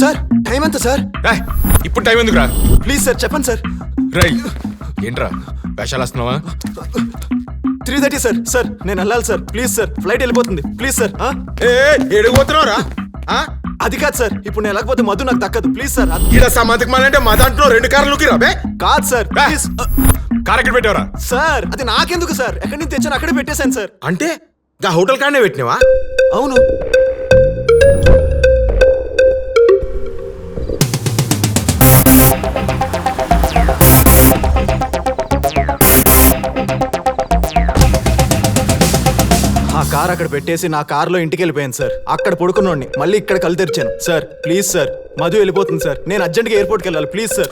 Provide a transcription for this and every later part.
Sir time ఎంత sir? ఇప్పుడు time ఎందుకురా? ప్లీజ్ సార్ చెప్పండి సార్. రై ఏంట్రా వేషాలు వస్తున్నావా? 3:30 సార్. సార్ నేను వెళ్ళాలి సార్. ప్లీజ్ సార్ ఫ్లైట్ వెళ్ళిపోతుంది. Please sir. ఎడిగిపోతున్నావురా? అది కాదు సార్, ఇప్పుడు నేను వెళ్ళకపోతే మధు నాకు దక్కదు. Please sir. ఈడ సమాధికి మాలంటే మా దాంట్లో 2 కార్లు రాబే. కాదు సార్ ప్లీజ్. కార్ ఎక్కడ పెట్టావరా? సార్ అది నాకెందుకు సార్, ఎక్కడి నుంచి తెచ్చాను అక్కడే పెట్టేశాను సార్. అంటే గా హోటల్ కాడనే పెట్టినావా? అవును. ఆ కార్ అక్కడ పెట్టేసి నా కార్లో ఇంటికి వెళ్ళిపోయాను సార్. అక్కడ పడుకున్నోడిని మళ్ళీ ఇక్కడ కళ్ళు తెరిచాను సార్. ప్లీజ్ సార్, మధు వెళ్ళిపోతుంది సార్. నేను అర్జెంట్గా ఎయిర్పోర్ట్కి వెళ్ళాలి. Please sir.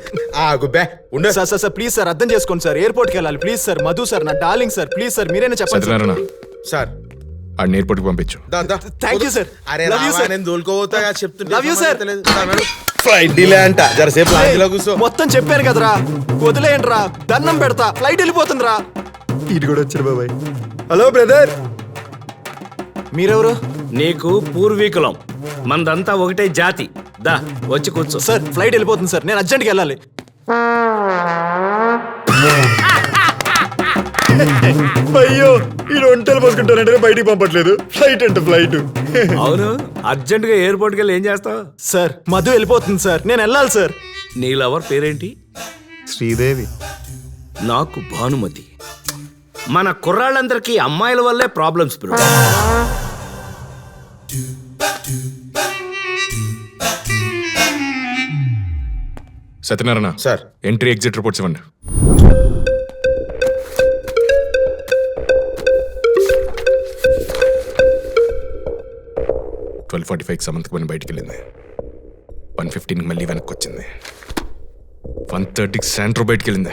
Sir sir sir please sir అర్థం చేసుకోండి సార్. ఎయిర్పోర్ట్కి వెళ్ళాలి ప్లీజ్ సార్. మధు సార్ నా డార్లింగ్ సార్. ప్లీజ్ సార్ మీరైనా చెప్పండి సార్. ఆ ఎయిర్పోర్ట్కి పంపించు. Thank you sir. Love you sir. Love you sir. Flight delay అంట. జరసేపు లాంజ్లో కూర్చో. మొత్తం చెప్పాను కదరా, వదిలేయండి రా, దండం పెడతా, ఫ్లైట్ వెళ్ళిపోతుందిరా. ఇటు కూడా వచ్చాడు బాబాయ్. Hello brother. మీరెవరు? నీకు పూర్వీకులం, మందంతా ఒకటే జాతి. దా వచ్చి కూర్చో. సార్ ఫ్లైట్ వెళ్ళిపోతుంది సార్, నేను అర్జెంట్కి వెళ్ళాలి. అయ్యో ఈ ఒంటలు పోసుకుంటానంటే బయటికి పంపట్లేదు. ఫ్లైట్ అంటే ఫ్లైట్. అవును, అర్జెంట్ గా ఎయిర్పోర్ట్కి వెళ్ళి ఏం చేస్తావు? సార్ మధు వెళ్ళిపోతుంది సార్, నేను వెళ్ళాలి సార్. నీ లవర్ పేరేంటి? శ్రీదేవి. నాకు భానుమతి. మన కుర్రాళ్ళందరికీ అమ్మాయిల వల్లే problems bro. Satyanarayana sir, entry exit reports ఇవ్వండి. సమంతకు పని బయటికి వెళ్ళింది. 1:15 మళ్ళీ వెనక్కి వచ్చింది. 1:30 శాంట్రో బయటికి వెళ్ళింది.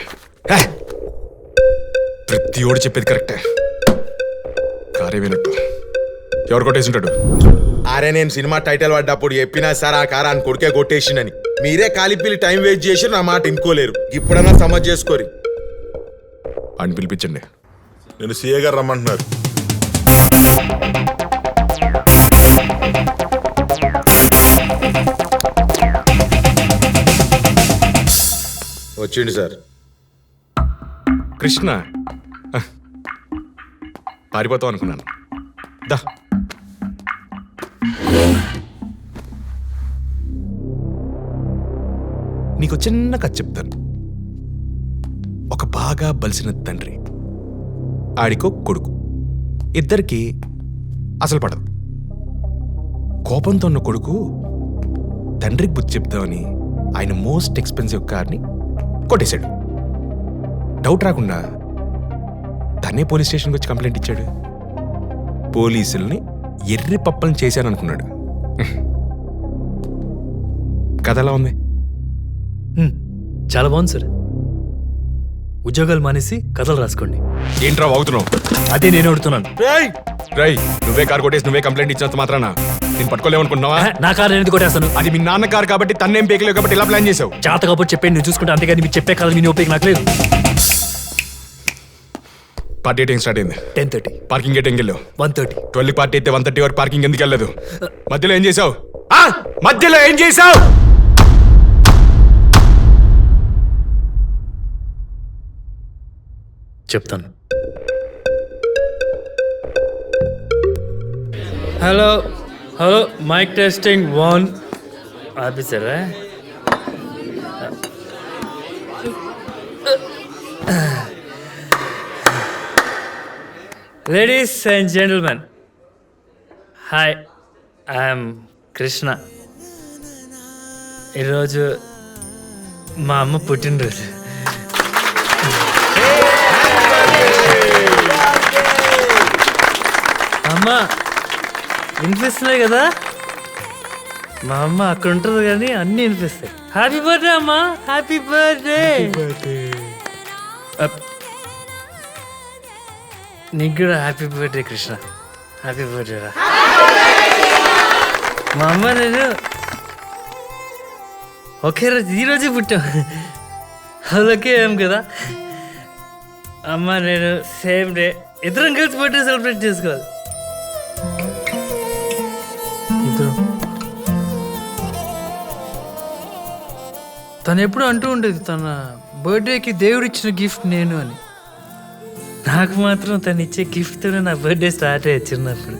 ప్రతి ఓడి చెప్పేది కరెక్టే. కారే వినట్టు ఎవరు కొట్టేసి ఉంటాడు? అరే నేను సినిమా టైటిల్ పడ్డప్పుడు చెప్పినా సార్ ఆ కారు అని కొడుకే కొట్టేసిందని. మీరే కాలిపిల్లి టైం వేస్ట్ చేసి నా మాట ఇంకోలేరు. ఇప్పుడన్నా సమజ్ చేసుకోరి. అని పిలిపించండి. నేను సీఏ గారు రమ్మంటున్నారు. వచ్చిండు సార్. కృష్ణ పారిపోతాం అనుకున్నాను. దా నీకు చిన్న కథ చెప్తాను. ఒక బాగా బలిసిన తండ్రి, ఆడికో కొడుకు, ఇద్దరికి అసలు పడదు. కోపంతో ఉన్న కొడుకు తండ్రికి బుద్ధి చెప్తామని ఆయన మోస్ట్ ఎక్స్పెన్సివ్ కార్ని కొట్టేశాడు. డౌట్ రాకుండా తనే పోలీస్ స్టేషన్కి వచ్చి కంప్లైంట్ ఇచ్చాడు. పోలీసుల్ని ఎర్రి పప్పలను చేశాననుకున్నాడు. కథ ఎలా ఉంది? చాలా బాగుంది సార్. ఉద్యోగాలు మానేసి కథలు రాసుకోండి. ఏంట్రా వాగుతున్నావు? అదే నేను అడుగుతున్నాను. రై నువ్వే కార్ కొట్టేసి నువ్వే కంప్లైంట్ ఇచ్చినంత మాత్రాన నేను పట్టుకోలేమనుకున్నావా? నా కారు నేను కొట్టేస్తాను. అది మీ నాన్న కారు కాబట్టి తన్నేం పేకలేవు కాబట్టి ఇలా ప్లాన్ చేసావు. చేత కాబట్టి చెప్పండి, నేను చూసుకుంటా. అంతేగాని మీరు చెప్పే కాదు, మీ ఉపయోగం నాకు లేదు. పార్టీ టైం స్టార్ట్ అయింది. 10:30. పార్కింగ్ ఏ టైంకి వెళ్ళావు? 1:30. 12 పార్టీ అయితే 1:30 వరకు పార్కింగ్ ఎందుకు వెళ్ళలేదు? మధ్యలో ఏం చేసావు? మధ్యలో ఏం చేసావు? చెప్తాను. Hello hello, mic testing 1. ఆఫీసరా? Ladies and gentlemen, hi, I'm Krishna. ఈరోజు మా అమ్మ పుట్టినరోజు. అమ్మ వినిపిస్తున్నాయి కదా? మా అమ్మ అక్కడ ఉంటుంది కానీ అన్నీ వినిపిస్తాయి. హ్యాపీ బర్త్డే అమ్మా, హ్యాపీ బర్త్డే. నీకు కూడా happy birthday Krishna. Happy birthday రా. మా అమ్మ నేను ఒకే రోజు, ఈరోజే పుట్టాం. అలాగే ఏం కదా అమ్మ నేను సేమ్ డే. ఇద్దరం కలిసి బర్త్డే సెలబ్రేట్ చేసుకోవాలి. తను ఎప్పుడు అంటూ ఉండేది తన బర్త్డేకి దేవుడు ఇచ్చిన గిఫ్ట్ నేను అని. నాకు మాత్రం తను ఇచ్చే గిఫ్ట్తోనే నా బర్త్డే స్టార్ట్ అయ్యేది చిన్నప్పుడు.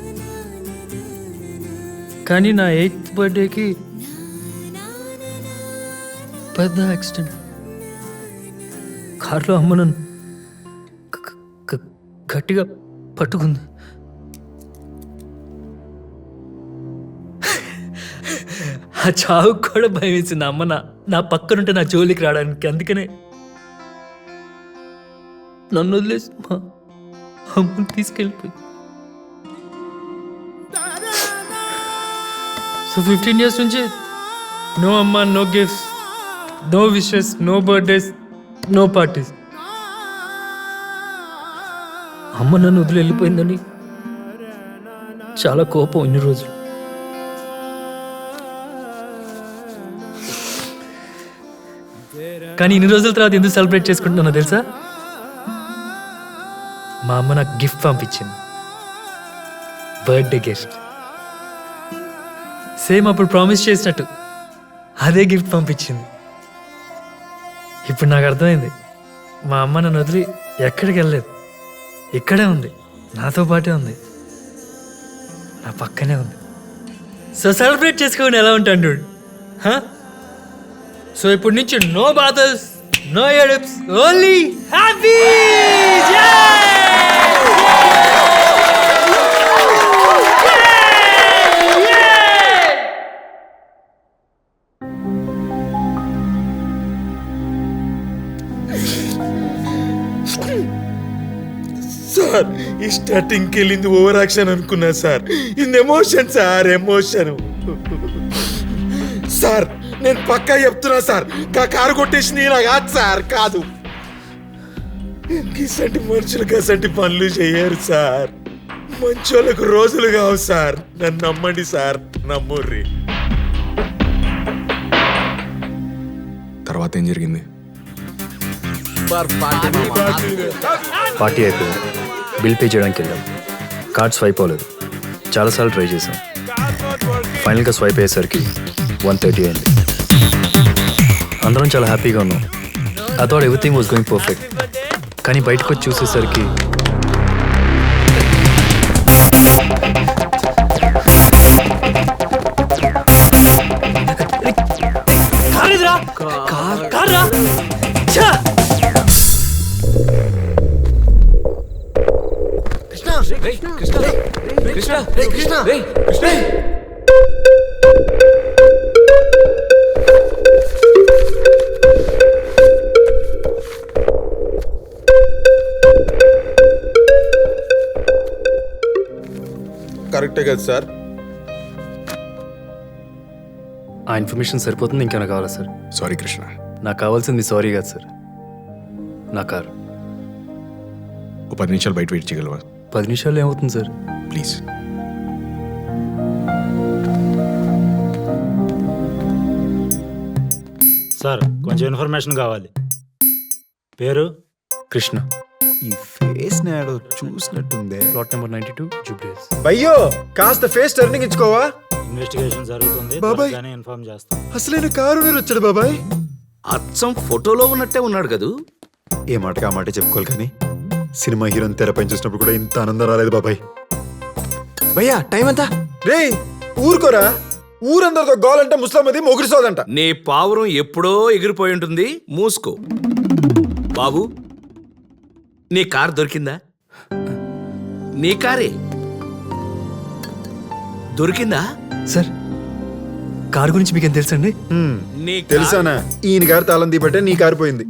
కానీ నా 8th బర్త్డేకి పెద్ద యాక్సిడెంట్. కార్లో అమ్మ నన్ను గట్టిగా పట్టుకుంది. ఆ చావు కూడా భయం వేసింది అమ్మ నా పక్కనుంటే నా జోలికి రావడానికి. అందుకనే నన్ను వదిలేసి మా అమ్మని తీసుకెళ్ళిపోయి. సో 15 years నుంచి నో అమ్మ, no gifts, no wishes, no birthdays, no parties. అమ్మ నన్ను వదిలి వెళ్ళిపోయిందని చాలా కోపం ఇన్ని రోజులు. కానీ ఇన్ని రోజుల తర్వాత ఎందుకు సెలబ్రేట్ చేసుకుంటున్నానో తెలుసా? మా అమ్మ నాకు గిఫ్ట్ పంపించింది, బర్త్డే గిఫ్ట్. సేమ్ అప్పుడు ప్రామిస్ చేసినట్టు అదే గిఫ్ట్ పంపించింది. ఇప్పుడు నాకు అర్థమైంది, మా అమ్మ నన్ను వదిలి ఎక్కడికి వెళ్ళలేదు, ఇక్కడే ఉంది, నాతో పాటే ఉంది, నా పక్కనే ఉంది. సో సెలబ్రేట్ చేసుకోని ఎలా ఉంటాను చూడు. సో ఇప్పటి నుంచి నో బాధస్, నో ఎడప్స్, ఓన్లీ హ్యాపీ. సార్ ఈ స్టార్టింగ్కి వెళ్ళింది ఓవర్ యాక్షన్ అనుకున్నా సార్. ఇది ఎమోషన్ సార్, ఎమోషన్. సార్ నేను పక్కా చెప్తున్నా సార్, కారు కొట్టేసింది ఇలా కాదు సార్, కాదు. గిసంటి మనుషులు గసంటి పనులు చేయరు సార్. మంచోళ్ళకు రోజులు కావు సార్, నన్ను నమ్మండి సార్, నమ్ముర్రి. తర్వాత ఏం జరిగింది? పార్టీ అయిపోయింది, బిల్ పే చేయడానికి వెళ్ళాం. కార్డ్ స్వైప్ అవ్వలేదు, చాలాసార్లు ట్రై చేసాం. ఫైనల్గా స్వైప్ అయ్యేసరికి 1:30 అయింది. అందరం చాలా హ్యాపీగా ఉన్నాం. I thought everything was going perfect. కానీ బయటకు వచ్చి చూసేసరికి కరెక్టే కదా సార్? ఆ ఇన్ఫర్మేషన్ సరిపోతుంది, ఇంకేమైనా కావాలా సార్? సారీ కృష్ణ. నాకు కావాల్సింది మీ సారీ కాదు సార్, నా కారు. ఓ 10 నిమిషాలు బయట వెయిట్ చేయగలవా? 10 నిమిషాలు ఏమవుతుంది సార్? ప్లీజ్. సార్ కొంచెం ఇన్ఫర్మేషన్ కావాలి. పేరు? కృష్ణ. ఈ ఫేస్ నాడో చూసినట్టుందే. ప్లాట్ నెంబర్ 92 జూబ్లీస్. అయ్యో కాస్త ఫేస్ టర్నింగ్ ఇచ్చుకోవా? ఇన్వెస్టిగేషన్ జరుగుతుంది, బాబాయ్. త్వరగానే ఇన్ఫార్మ్ చేస్తాం. అసలైన కారు మీరు వచ్చాడు బాబాయ్. అచ్చం ఫోటోలో ఉన్నట్టే ఉన్నాడు కదూ. ఏ మాటగా ఆ మాట చెప్పుకోవాలి, కానీ సినిమా హీరోని తెరపై చూసినప్పుడు కూడా ఇంత ఆనందం రాలేదు బాబాయ్. భయ్యా టైం ఎంత? రే ఊరుకోరా, ఊరందరితో గోలంటే ముస్లామది మొగిరిసోదంట. నీ పావురం ఎప్పుడో ఎగిరిపోయి ఉంటుంది, మూసుకో. బాబు, నీ కార్ దొరికిందా? నీ కారే దొరికిందా? సార్ కారు గురించి మీకేం తెలుసండి? నీ కార్- తెలుసానా? ఈయన గారు తాళం దీపట్టే నీ కారు పోయింది.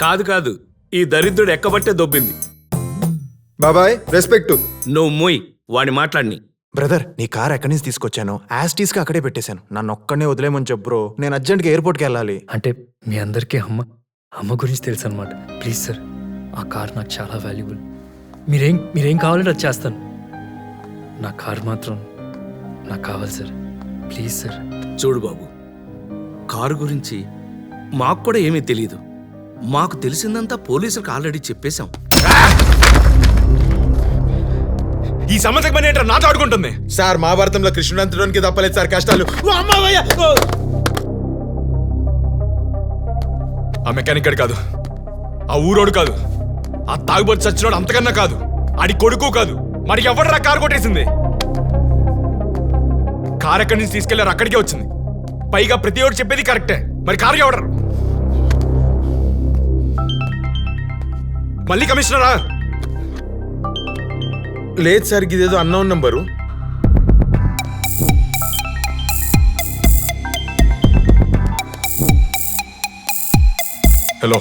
కాదు కాదు, ఈ దరిద్రుడు ఎక్కబట్టే దొబ్బింది. బాబాయ్ రెస్పెక్ట్. నువ్వు మూయ్, వాడి మాట్లాడిని. బ్రదర్ నీ కార్ ఎక్కడి నుంచి తీసుకొచ్చాను, యాస్టీస్ గా అక్కడే పెట్టేశాను. నన్ను ఒక్కడనే వదిలేమని చెప్పు బ్రో, నేను అర్జెంట్గా ఎయిర్పోర్ట్కి వెళ్ళాలి. అంటే మీ అందరికీ అమ్మ గురించి తెలుసు అనమాట. ప్లీజ్ సార్, ఆ కార్ నాకు చాలా వాల్యుబుల్. మీరేం కావాలంటే అది చేస్తాను. నా కార్ మాత్రం నాకు కావాలి సార్, ప్లీజ్ సార్. చూడు బాబు, కారు గురించి మాకు కూడా ఏమీ తెలియదు. మాకు తెలిసిందంతా పోలీసులకు ఆల్రెడీ చెప్పేశాం. ఈ సమస్యకు పని ఏంటో నాతో ఆడుకుంటుంది. సార్ మహాభారతంలో కృష్ణుడంతడానికి తప్పలేదు సార్ కష్టాలు. ఓ అమ్మవయ్య! ఓ! ఆ మెకానిక్ గడు కాదు, ఆ ఊరోడు కాదు, ఆ తాగుబోతు చచ్చినోడు అంతకన్నా కాదు, ఆడి కొడుకు కాదు, మరి ఎవడరా కారు కొట్టేసింది? కారు ఎక్కడి నుంచి తీసుకెళ్లారు అక్కడికే వచ్చింది. పైగా ప్రతి ఒక్కరు చెప్పేది కరెక్టే. మరి కారు ఎవడరు? మళ్ళీ కమిషనరా? లేదు సార్, ఇదేదో అన్నోన్ నంబరు. హలో,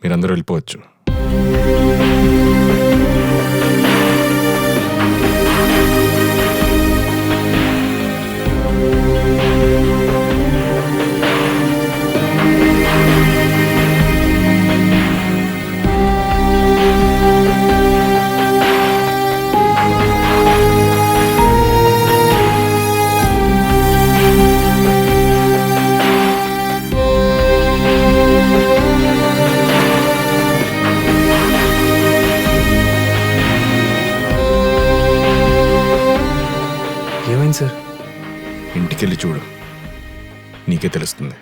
మీరందరూ వెళ్ళిపోవచ్చు. ఏమైంది సార్? ఇంటికెళ్ళి చూడు, నీకే తెలుస్తుంది.